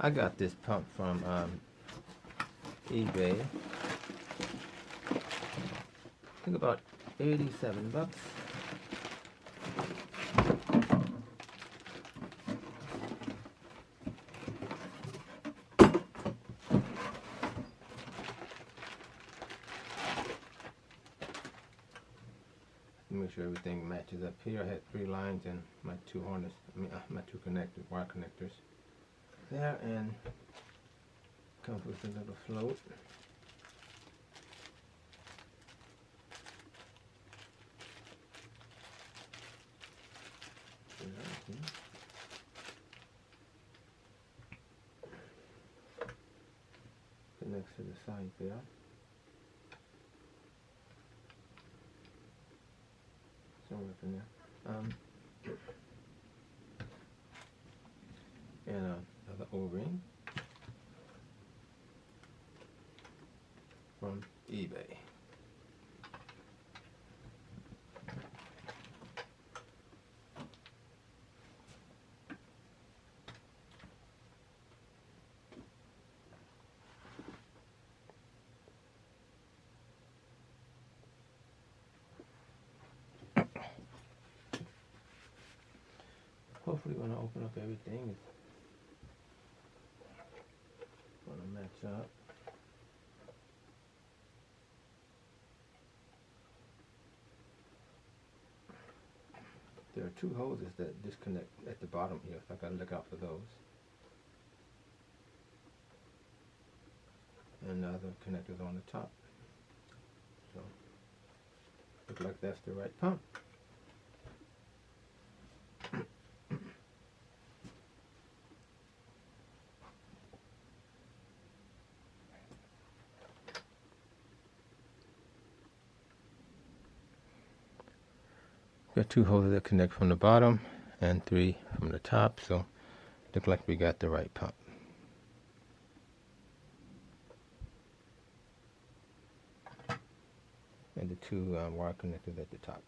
I got this pump from eBay. I think about 87 bucks. Make sure everything matches up here. I had 3 lines and my 2 harness, my 2 wire connectors there, and comes with a little float. Connects to the side there. Somewhere up in there. And another O-ring from eBay. Hopefully when I open up everything, it's going to match up. There are 2 hoses that disconnect at the bottom here, so I got to look out for those. And the other connectors on the top. So, looks like that's the right pump. Got 2 hoses that connect from the bottom and 3 from the top, so look like we got the right pump. And the 2 wire connectors at the top.